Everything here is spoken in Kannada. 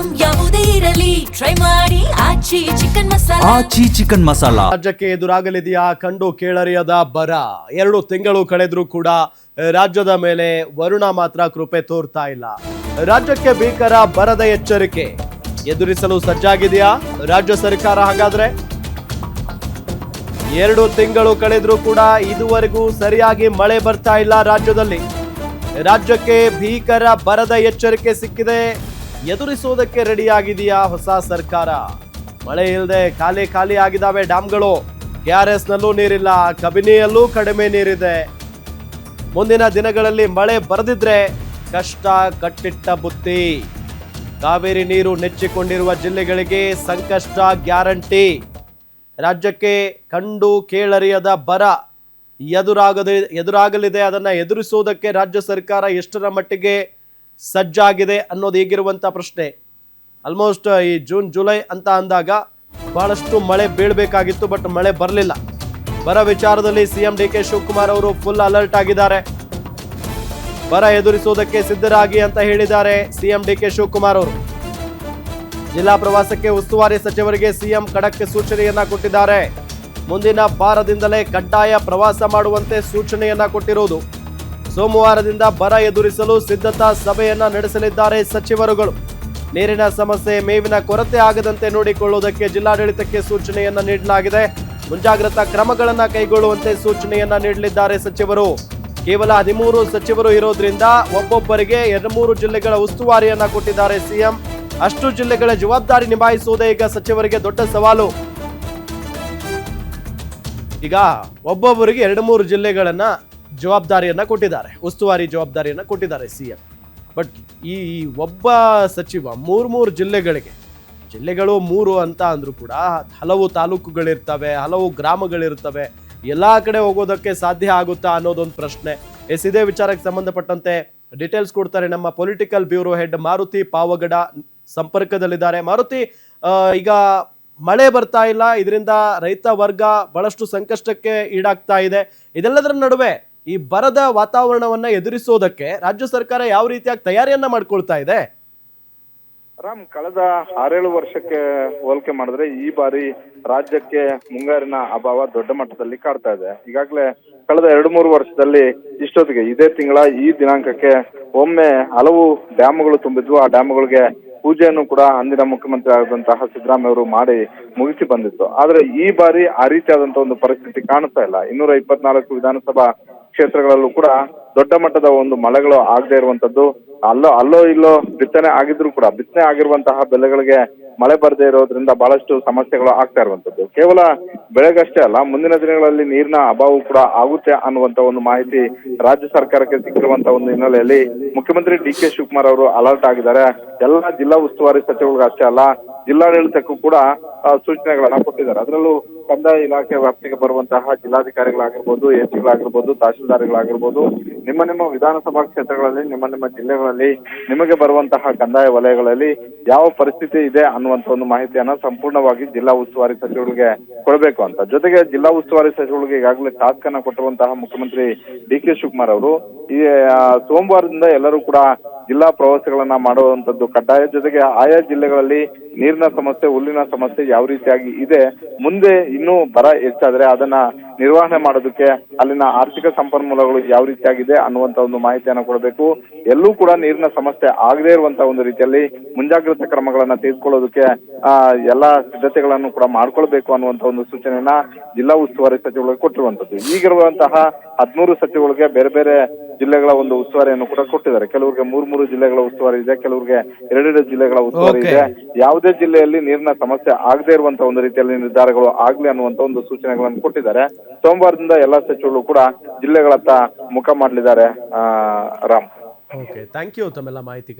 ಐಟಂ ಯಾವುದೇ ಇರಲಿ ಟ್ರೈ ಮಾಡಿ ಆಚಿ ಚಿಕನ್ ಮಸಾಲಾ. ರಾಜ್ಯಕ್ಕೆ ಎದುರಾಗಲಿದೆಯಾ ಕಂಡು ಕೇಳರಿಯದ ಬರ. 2 ತಿಂಗಳು ಕಳೆದ್ರೂ ಕೂಡ ರಾಜ್ಯದ ಮೇಲೆ ವರುಣ ಮಾತ್ರ ಕೃಪೆ ತೋರ್ತಾ ಇಲ್ಲ. ರಾಜ್ಯಕ್ಕೆ ಭೀಕರ ಬರದ ಎಚ್ಚರಿಕೆ ಎದುರಿಸಲು ಸಜ್ಜಾಗಿದೆಯಾ ರಾಜ್ಯ ಸರ್ಕಾರ? ಹಾಗಾದ್ರೆ 2 ತಿಂಗಳು ಕಳೆದ್ರೂ ಕೂಡ ಇದುವರೆಗೂ ಸರಿಯಾಗಿ ಮಳೆ ಬರ್ತಾ ಇಲ್ಲ ರಾಜ್ಯದಲ್ಲಿ. ರಾಜ್ಯಕ್ಕೆ ಭೀಕರ ಬರದ ಎಚ್ಚರಿಕೆ ಸಿಕ್ಕಿದೆ. ಎದುರಿಸೋದಕ್ಕೆ ರೆಡಿ ಆಗಿದೆಯಾ ಹೊಸ ಸರ್ಕಾರ? ಮಳೆ ಇಲ್ಲದೆ ಖಾಲಿ ಆಗಿದಾವೆ ಡ್ಯಾಮ್ಗಳು. KRS ನಲ್ಲೂ ನೀರಿಲ್ಲ, ಕಬಿನಿಯಲ್ಲೂ ಕಡಿಮೆ ನೀರಿದೆ. ಮುಂದಿನ ದಿನಗಳಲ್ಲಿ ಮಳೆ ಬರದಿದ್ರೆ ಕಷ್ಟ ಕಟ್ಟಿಟ್ಟ ಬುತ್ತಿ. ಕಾವೇರಿ ನೀರು ನೆಚ್ಚಿಕೊಂಡಿರುವ ಜಿಲ್ಲೆಗಳಿಗೆ ಸಂಕಷ್ಟ ಗ್ಯಾರಂಟಿ. ರಾಜ್ಯಕ್ಕೆ ಕಂಡು ಕೇಳರಿಯದ ಬರ ಎದುರಾಗಲಿದೆ. ಅದನ್ನ ಎದುರಿಸುವುದಕ್ಕೆ ರಾಜ್ಯ ಸರ್ಕಾರ ಎಷ್ಟರ ಮಟ್ಟಿಗೆ ಸಜ್ಜಾಗಿದೆ ಅನ್ನೋದು ಈಗಿರುವಂತ ಪ್ರಶ್ನೆ. ಆಲ್ಮೋಸ್ಟ್ ಈ ಜೂನ್ ಜುಲೈ ಅಂತ ಅಂದಾಗ ಬಹಳಷ್ಟು ಮಳೆ ಬೀಳಬೇಕಾಗಿತ್ತು, ಬಟ್ ಮಳೆ ಬರಲಿಲ್ಲ. ಬರ ವಿಚಾರದಲ್ಲಿ ಸಿಎಂ DK ಶಿವಕುಮಾರ್ ಅವರು ಫುಲ್ ಅಲರ್ಟ್ ಆಗಿದ್ದಾರೆ. ಬರ ಎದುರಿಸುವುದಕ್ಕೆ ಸಿದ್ಧರಾಗಿ ಅಂತ ಹೇಳಿದ್ದಾರೆ ಸಿಎಂ DK ಶಿವಕುಮಾರ್ ಅವರು. ಜಿಲ್ಲಾ ಪ್ರವಾಸಕ್ಕೆ ಉಸ್ತುವಾರಿ ಸಚಿವರಿಗೆ ಸಿಎಂ ಖಡಕ್ ಸೂಚನೆಯನ್ನ ಕೊಟ್ಟಿದ್ದಾರೆ. ಮುಂದಿನ ವಾರದಿಂದಲೇ ಕಡ್ಡಾಯ ಪ್ರವಾಸ ಮಾಡುವಂತೆ ಸೂಚನೆಯನ್ನ ಕೊಟ್ಟಿರುವುದು. ಸೋಮವಾರದಿಂದ ಬರ ಎದುರಿಸಲು ಸಿದ್ಧತಾ ಸಭೆಯನ್ನ ನಡೆಸಲಿದ್ದಾರೆ ಸಚಿವರುಗಳು. ನೀರಿನ ಸಮಸ್ಯೆ, ಮೇವಿನ ಕೊರತೆ ಆಗದಂತೆ ನೋಡಿಕೊಳ್ಳುವುದಕ್ಕೆ ಜಿಲ್ಲಾಡಳಿತಕ್ಕೆ ಸೂಚನೆಯನ್ನ ನೀಡಲಾಗಿದೆ. ಮುಂಜಾಗ್ರತಾ ಕ್ರಮಗಳನ್ನ ಕೈಗೊಳ್ಳುವಂತೆ ಸೂಚನೆಯನ್ನ ನೀಡಲಿದ್ದಾರೆ ಸಚಿವರು. ಕೇವಲ 13 ಸಚಿವರು ಇರೋದ್ರಿಂದ ಒಬ್ಬೊಬ್ಬರಿಗೆ 2-3 ಜಿಲ್ಲೆಗಳ ಉಸ್ತುವಾರಿಯನ್ನ ಕೊಟ್ಟಿದ್ದಾರೆ ಸಿಎಂ. ಅಷ್ಟು ಜಿಲ್ಲೆಗಳ ಜವಾಬ್ದಾರಿ ನಿಭಾಯಿಸುವುದೇ ಈಗ ಸಚಿವರಿಗೆ ದೊಡ್ಡ ಸವಾಲು. ಈಗ ಒಬ್ಬೊಬ್ಬರಿಗೆ 2-3 ಜಿಲ್ಲೆಗಳನ್ನ ಜವಾಬ್ದಾರಿಯನ್ನ ಕೊಟ್ಟಿದ್ದಾರೆ, ಉಸ್ತುವಾರಿ ಜವಾಬ್ದಾರಿಯನ್ನ ಕೊಟ್ಟಿದ್ದಾರೆ ಸಿಎಂ. ಬಟ್ ಈ ಒಬ್ಬ ಸಚಿವ 3 ಜಿಲ್ಲೆಗಳಿಗೆ, ಜಿಲ್ಲೆಗಳು 3 ಅಂತ ಅಂದ್ರೂ ಕೂಡ ಹಲವು ತಾಲೂಕುಗಳಿರ್ತವೆ, ಹಲವು ಗ್ರಾಮಗಳಿರ್ತವೆ. ಎಲ್ಲಾ ಕಡೆ ಹೋಗೋದಕ್ಕೆ ಸಾಧ್ಯ ಆಗುತ್ತಾ ಅನ್ನೋದೊಂದು ಪ್ರಶ್ನೆ. ಇದೇ ವಿಚಾರಕ್ಕೆ ಸಂಬಂಧಪಟ್ಟಂತೆ ಡೀಟೇಲ್ಸ್ ಕೊಡ್ತಾರೆ ನಮ್ಮ political bureau head Maruti Pavagada ಸಂಪರ್ಕದಲ್ಲಿದ್ದಾರೆ. ಮಾರುತಿ, ಈಗ ಮಳೆ ಬರ್ತಾ ಇಲ್ಲ, ಇದರಿಂದ ರೈತ ವರ್ಗ ಬಹಳಷ್ಟು ಸಂಕಷ್ಟಕ್ಕೆ ಈಡಾಗ್ತಾ ಇದೆ. ಇದೆಲ್ಲದರ ನಡುವೆ ಈ ಬರದ ವಾತಾವರಣವನ್ನ ಎದುರಿಸೋದಕ್ಕೆ ರಾಜ್ಯ ಸರ್ಕಾರ ಯಾವ ರೀತಿಯಾಗಿ ತಯಾರಿಯನ್ನ ಮಾಡ್ಕೊಳ್ತಾ ಇದೆ? ರಾಮ್, ಕಳೆದ 6-7 ವರ್ಷಕ್ಕೆ ಹೋಲಿಕೆ ಮಾಡಿದ್ರೆ ಈ ಬಾರಿ ರಾಜ್ಯಕ್ಕೆ ಮುಂಗಾರಿನ ಅಭಾವ ದೊಡ್ಡ ಮಟ್ಟದಲ್ಲಿ ಕಾಡ್ತಾ ಇದೆ. ಈಗಾಗಲೇ ಕಳೆದ 2-3 ವರ್ಷದಲ್ಲಿ ಇಷ್ಟೊತ್ತಿಗೆ ಇದೇ ತಿಂಗಳ ಈ ದಿನಾಂಕಕ್ಕೆ ಒಮ್ಮೆ ಹಲವು ಡ್ಯಾಮ್ಗಳು ತುಂಬಿದ್ವು. ಆ ಡ್ಯಾಮ್ಗಳಿಗೆ ಪೂಜೆಯನ್ನು ಕೂಡ ಅಂದಿನ ಮುಖ್ಯಮಂತ್ರಿ ಆದಂತಹ ಸಿದ್ದರಾಮಯ್ಯ ಅವರು ಮಾಡಿ ಮುಗಿಸಿ ಬಂದಿತ್ತು. ಆದ್ರೆ ಈ ಬಾರಿ ಆ ರೀತಿಯಾದಂತಹ ಒಂದು ಪರಿಸ್ಥಿತಿ ಕಾಣಿಸ್ತಾ ಇಲ್ಲ. 224 ವಿಧಾನಸಭಾ ಕ್ಷೇತ್ರಗಳಲ್ಲೂ ಕೂಡ ದೊಡ್ಡ ಮಟ್ಟದ ಒಂದು ಮಳೆಗಳು ಆಗದೆ ಇರುವಂತದ್ದು, ಅಲ್ಲೋ ಇಲ್ಲೋ ಬಿತ್ತನೆ ಆಗಿದ್ರು ಕೂಡ ಬಿತ್ತನೆ ಆಗಿರುವಂತಹ ಬೆಳೆಗಳಿಗೆ ಮಳೆ ಬರದೇ ಇರೋದ್ರಿಂದ ಬಹಳಷ್ಟು ಸಮಸ್ಯೆಗಳು ಆಗ್ತಾ ಇರುವಂತದ್ದು. ಕೇವಲ ಬೆಳೆಗಷ್ಟೇ ಅಲ್ಲ, ಮುಂದಿನ ದಿನಗಳಲ್ಲಿ ನೀರಿನ ಅಭಾವ ಕೂಡ ಆಗುತ್ತೆ ಅನ್ನುವಂತ ಒಂದು ಮಾಹಿತಿ ರಾಜ್ಯ ಸರ್ಕಾರಕ್ಕೆ ಸಿಕ್ಕಿರುವಂತಹ ಒಂದು ಹಿನ್ನೆಲೆಯಲ್ಲಿ ಮುಖ್ಯಮಂತ್ರಿ DK ಶಿವಕುಮಾರ್ ಅವರು ಅಲರ್ಟ್ ಆಗಿದ್ದಾರೆ. ಎಲ್ಲ ಜಿಲ್ಲಾ ಉಸ್ತುವಾರಿ ಸಚಿವರಿಗೆ ಅಷ್ಟೇ ಅಲ್ಲ, ಜಿಲ್ಲಾಡಳಿತಕ್ಕೂ ಕೂಡ ಸೂಚನೆಗಳನ್ನ ಕೊಟ್ಟಿದ್ದಾರೆ. ಅದರಲ್ಲೂ ಕಂದಾಯ ಇಲಾಖೆ ವ್ಯಾಪ್ತಿಗೆ ಬರುವಂತಹ ಜಿಲ್ಲಾಧಿಕಾರಿಗಳಾಗಿರ್ಬೋದು, SCಗಳಾಗಿರ್ಬೋದು, ತಹಶೀಲ್ದಾರ್ಗಳಾಗಿರ್ಬೋದು, ನಿಮ್ಮ ವಿಧಾನಸಭಾ ಕ್ಷೇತ್ರಗಳಲ್ಲಿ, ನಿಮ್ಮ ಜಿಲ್ಲೆಗಳಲ್ಲಿ ನಿಮಗೆ ಬರುವಂತಹ ಕಂದಾಯ ವಲಯಗಳಲ್ಲಿ ಯಾವ ಪರಿಸ್ಥಿತಿ ಇದೆ ಅನ್ನುವಂತ ಒಂದು ಮಾಹಿತಿಯನ್ನ ಸಂಪೂರ್ಣವಾಗಿ ಜಿಲ್ಲಾ ಉಸ್ತುವಾರಿ ಸಚಿವರಿಗೆ ಕೊಡಬೇಕು ಅಂತ. ಜೊತೆಗೆ ಜಿಲ್ಲಾ ಉಸ್ತುವಾರಿ ಸಚಿವರಿಗೆ ಈಗಾಗಲೇ ಟಾಸ್ಕ್ ಅನ್ನ ಕೊಟ್ಟಿರುವಂತಹ ಮುಖ್ಯಮಂತ್ರಿ DK ಶಿವಕುಮಾರ್ ಅವರು ಈ ಸೋಮವಾರದಿಂದ ಎಲ್ಲರೂ ಕೂಡ ಜಿಲ್ಲಾ ಪ್ರವಾಸಗಳನ್ನ ಮಾಡುವಂತದ್ದು ಕಡ್ಡಾಯ. ಜೊತೆಗೆ ಆಯಾ ಜಿಲ್ಲೆಗಳಲ್ಲಿ ನೀರಿನ ಸಮಸ್ಯೆ, ಹುಲ್ಲಿನ ಸಮಸ್ಯೆ ಯಾವ ರೀತಿಯಾಗಿ ಇದೆ, ಮುಂದೆ ಇನ್ನೂ ಬರ ಹೆಚ್ಚಾದ್ರೆ ಅದನ್ನ ನಿರ್ವಹಣೆ ಮಾಡೋದಕ್ಕೆ ಅಲ್ಲಿನ ಆರ್ಥಿಕ ಸಂಪನ್ಮೂಲಗಳು ಯಾವ ರೀತಿಯಾಗಿದೆ ಅನ್ನುವಂತ ಒಂದು ಮಾಹಿತಿಯನ್ನ ಕೊಡಬೇಕು. ಎಲ್ಲೂ ಕೂಡ ನೀರಿನ ಸಮಸ್ಯೆ ಆಗದೇ ಇರುವಂತಹ ಒಂದು ರೀತಿಯಲ್ಲಿ ಮುಂಜಾಗ್ರತಾ ಕ್ರಮಗಳನ್ನ ತೆಗೆದುಕೊಳ್ಳೋದಕ್ಕೆ ಎಲ್ಲಾ ಸಿದ್ಧತೆಗಳನ್ನು ಕೂಡ ಮಾಡ್ಕೊಳ್ಬೇಕು ಅನ್ನುವಂತ ಒಂದು ಸೂಚನೆಯನ್ನ ಜಿಲ್ಲಾ ಉಸ್ತುವಾರಿ ಸಚಿವರಿಗೆ ಕೊಟ್ಟಿರುವಂತದ್ದು. ಈಗಿರುವಂತಹ 13 ಸಚಿವರಿಗೆ ಬೇರೆ ಬೇರೆ ಜಿಲ್ಲೆಗಳ ಒಂದು ಉಸ್ತುವಾರಿಯನ್ನು ಕೂಡ ಕೊಟ್ಟಿದ್ದಾರೆ. ಕೆಲವರಿಗೆ 3 ಜಿಲ್ಲೆಗಳ ಉಸ್ತುವಾರಿ ಇದೆ, ಕೆಲವರಿಗೆ 2 ಜಿಲ್ಲೆಗಳ ಉಸ್ತುವಾರಿ ಇದೆ. ಯಾವುದೇ ಜಿಲ್ಲೆಯಲ್ಲಿ ನೀರಿನ ಸಮಸ್ಯೆ ಆಗದೇ ಇರುವಂತಹ ಒಂದು ರೀತಿಯಲ್ಲಿ ನಿರ್ಧಾರಗಳು ಆಗ್ಲಿ ಅನ್ನುವಂತ ಒಂದು ಸೂಚನೆಗಳನ್ನು ಕೊಟ್ಟಿದ್ದಾರೆ. ಸೋಮವಾರದಿಂದ ಎಲ್ಲಾ ಸಚಿವರು ಕೂಡ ಜಿಲ್ಲೆಗಳತ್ತ ಮುಖ ಮಾಡಲಿದ್ದಾರೆ. ರಾಮ್, ಥ್ಯಾಂಕ್ ಯು ತಮ್ಮೆಲ್ಲ ಮಾಹಿತಿಗಾಗಿ.